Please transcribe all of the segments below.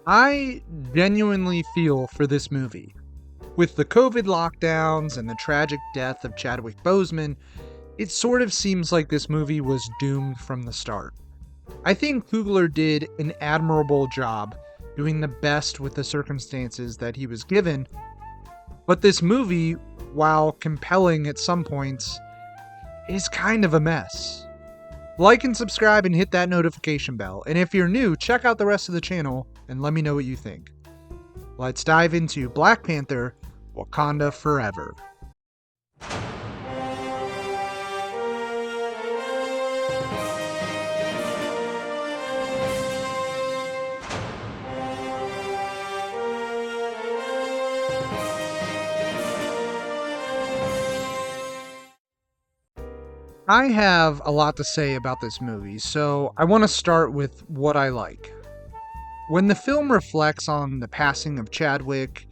I genuinely feel for this movie. With the COVID lockdowns and the tragic death of Chadwick Boseman, it sort of seems like this movie was doomed from the start. I think Coogler did an admirable job doing the best with the circumstances that he was given, but this movie, while compelling at some points, is kind of a mess. Like and subscribe and hit that notification bell, and if you're new, check out the rest of the channel and let me know what you think. Let's dive into Black Panther: Wakanda Forever. I have a lot to say about this movie, so I want to start with what I like. When the film reflects on the passing of Chadwick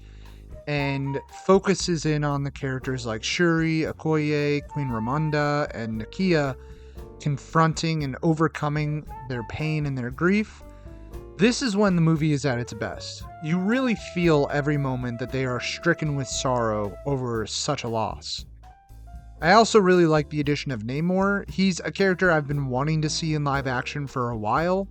and focuses in on the characters like Shuri, Okoye, Queen Ramonda, and Nakia confronting and overcoming their pain and their grief, this is when the movie is at its best. You really feel every moment that they are stricken with sorrow over such a loss. I also really like the addition of Namor. He's a character I've been wanting to see in live action for a while,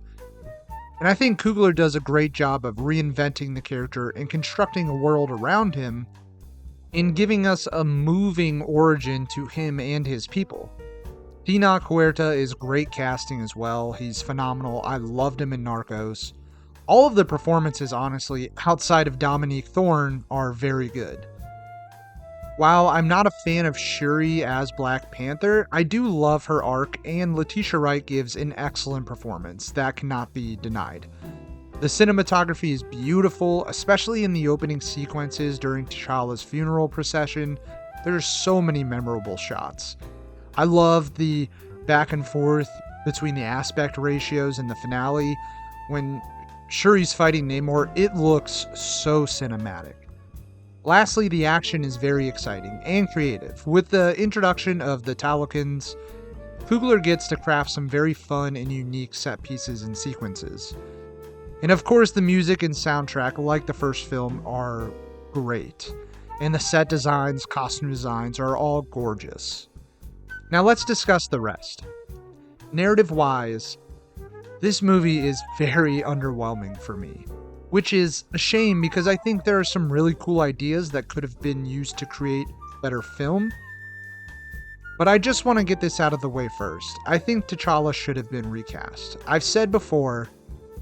and I think Coogler does a great job of reinventing the character and constructing a world around him in giving us a moving origin to him and his people. Tenoch Huerta is great casting as well. He's phenomenal. I loved him in Narcos. All of the performances, honestly, outside of Dominique Thorne, are very good. While I'm not a fan of Shuri as Black Panther, I do love her arc, and Letitia Wright gives an excellent performance. That cannot be denied. The cinematography is beautiful, especially in the opening sequences during T'Challa's funeral procession. There's so many memorable shots. I love the back and forth between the aspect ratios in the finale. When Shuri's fighting Namor, it looks so cinematic. Lastly, the action is very exciting and creative. With the introduction of the Talokans, Coogler gets to craft some very fun and unique set pieces and sequences. And of course, the music and soundtrack, like the first film, are great. And the set designs, costume designs are all gorgeous. Now let's discuss the rest. Narrative-wise, this movie is very underwhelming for me, which is a shame because I think there are some really cool ideas that could have been used to create better film. But I just want to get this out of the way first. I think T'Challa should have been recast. I've said before,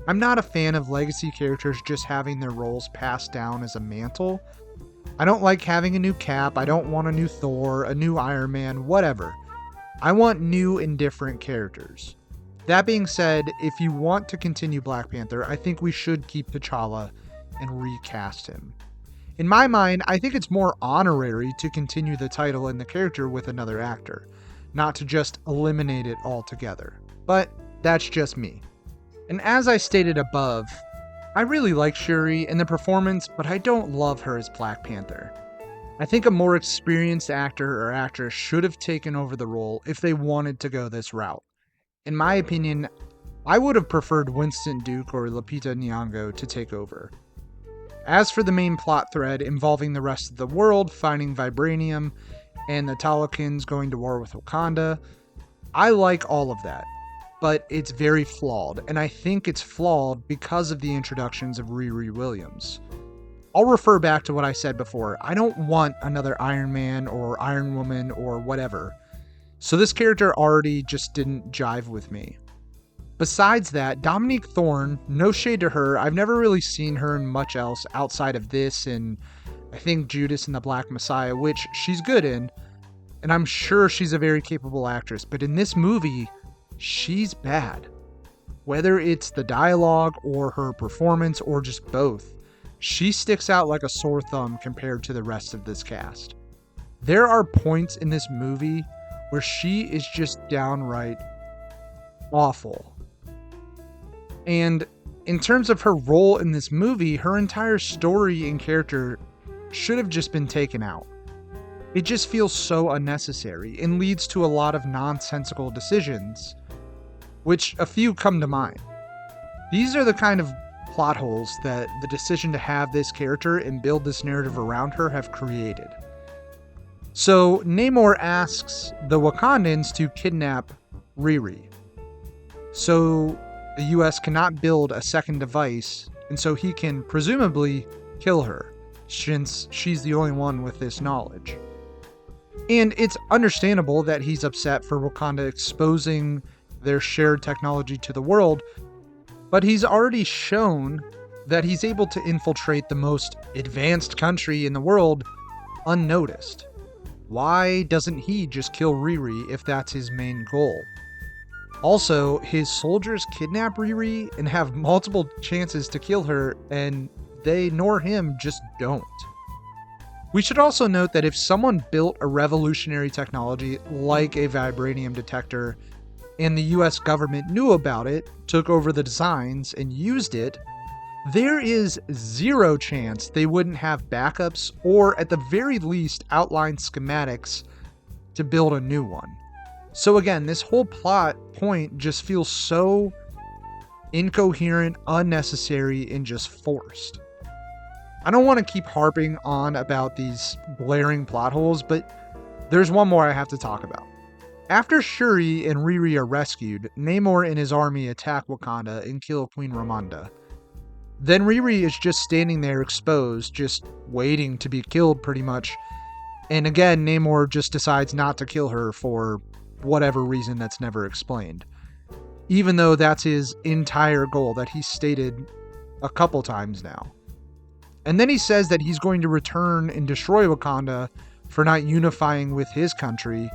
I'm not a fan of legacy characters just having their roles passed down as a mantle. I don't like having a new Cap, I don't want a new Thor, a new Iron Man, whatever. I want new and different characters. That being said, if you want to continue Black Panther, I think we should keep T'Challa and recast him. In my mind, I think it's more honorary to continue the title and the character with another actor, not to just eliminate it altogether. But that's just me. And as I stated above, I really like Shuri and the performance, but I don't love her as Black Panther. I think a more experienced actor or actress should have taken over the role if they wanted to go this route. In my opinion, I would have preferred Winston Duke or Lupita Nyong'o to take over. As for the main plot thread involving the rest of the world finding vibranium and the Talokans going to war with Wakanda, I like all of that, but it's very flawed, and I think it's flawed because of the introductions of Riri Williams. I'll refer back to what I said before. I don't want another Iron Man or Iron Woman or whatever. So this character already just didn't jive with me. Besides that, Dominique Thorne, no shade to her, I've never really seen her in much else outside of this and I think Judas and the Black Messiah, which she's good in, and I'm sure she's a very capable actress, but in this movie, she's bad. Whether it's the dialogue or her performance or just both, she sticks out like a sore thumb compared to the rest of this cast. There are points in this movie where she is just downright awful. And in terms of her role in this movie, her entire story and character should have just been taken out. It just feels so unnecessary and leads to a lot of nonsensical decisions, which a few come to mind. These are the kind of plot holes that the decision to have this character and build this narrative around her have created. So Namor asks the Wakandans to kidnap Riri. So the US cannot build a second device, and so he can presumably kill her, since she's the only one with this knowledge. And it's understandable that he's upset for Wakanda exposing their shared technology to the world, but he's already shown that he's able to infiltrate the most advanced country in the world unnoticed. Why doesn't he just kill Riri if that's his main goal? Also, his soldiers kidnap Riri and have multiple chances to kill her, and they nor him just don't. We should also note that if someone built a revolutionary technology like a vibranium detector and the US government knew about it, took over the designs, and used it, there is zero chance they wouldn't have backups or at the very least outline schematics to build a new one. So again, this whole plot point just feels so incoherent, unnecessary, and just forced. I don't want to keep harping on about these glaring plot holes, but there's one more I have to talk about. After Shuri and Riri are rescued, Namor and his army attack Wakanda and kill Queen Ramonda. Then Riri is just standing there exposed, just waiting to be killed pretty much. And again, Namor just decides not to kill her for whatever reason that's never explained. Even though that's his entire goal that he's stated a couple times now. And then he says that he's going to return and destroy Wakanda for not unifying with his country,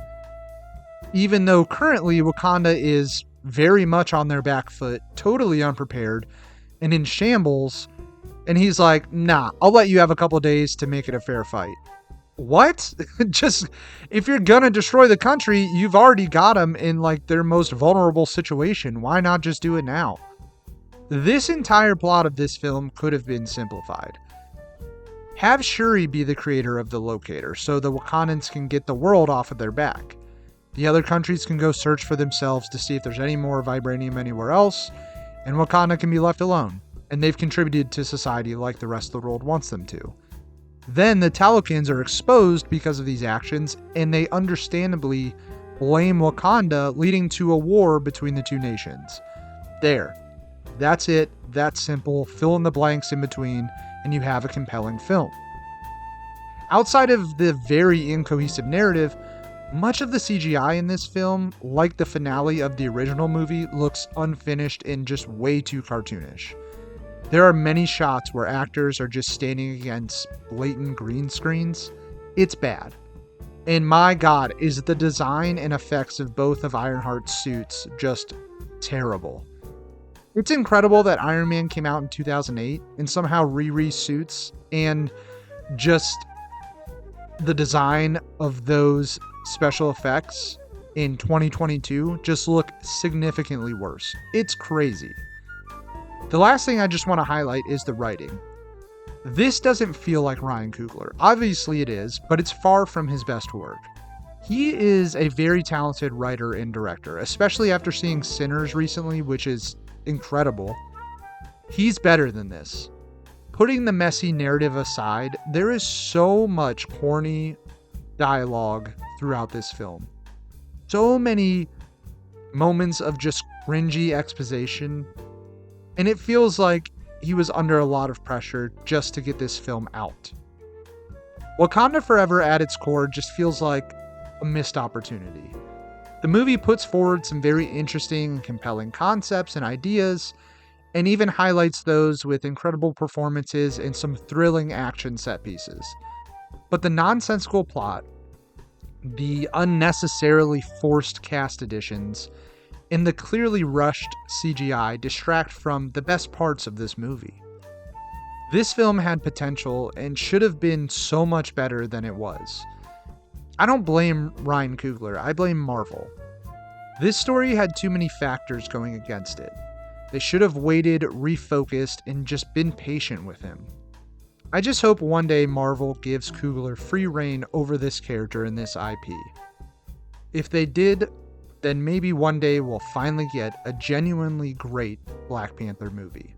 even though currently Wakanda is very much on their back foot, totally unprepared, and in shambles, and he's like, nah, I'll let you have a couple days to make it a fair fight. What? Just, if you're gonna destroy the country, you've already got them in like their most vulnerable situation. Why not just do it now? This entire plot of this film could have been simplified. Have Shuri be the creator of the locator, so the Wakandans can get the world off of their back. The other countries can go search for themselves to see if there's any more vibranium anywhere else, and Wakanda can be left alone, and they've contributed to society like the rest of the world wants them to. Then the Talokans are exposed because of these actions, and they understandably blame Wakanda, leading to a war between the two nations. There. That's it. That's simple. Fill in the blanks in between, and you have a compelling film. Outside of the very incohesive narrative, much of the CGI in this film, like the finale of the original movie, looks unfinished and just way too cartoonish. There are many shots where actors are just standing against blatant green screens. It's bad. And my god, is the design and effects of both of Ironheart's suits just terrible. It's incredible that Iron Man came out in 2008 and somehow Riri's suits and just the design of those special effects in 2022 just look significantly worse. It's crazy. The last thing I just want to highlight is the writing. This doesn't feel like Ryan Coogler. Obviously it is, but it's far from his best work. He is a very talented writer and director, especially after seeing Sinners recently, which is incredible. He's better than this. Putting the messy narrative aside, there is so much corny dialogue throughout this film. So many moments of just cringy exposition, and it feels like he was under a lot of pressure just to get this film out. Wakanda Forever at its core just feels like a missed opportunity. The movie puts forward some very interesting and compelling concepts and ideas, and even highlights those with incredible performances and some thrilling action set pieces. But the nonsensical plot, the unnecessarily forced cast additions, and the clearly rushed CGI distract from the best parts of this movie. This film had potential and should have been so much better than it was. I don't blame Ryan Coogler, I blame Marvel. This story had too many factors going against it. They should have waited, refocused, and just been patient with him. I just hope one day Marvel gives Coogler free reign over this character and this IP. If they did, then maybe one day we'll finally get a genuinely great Black Panther movie.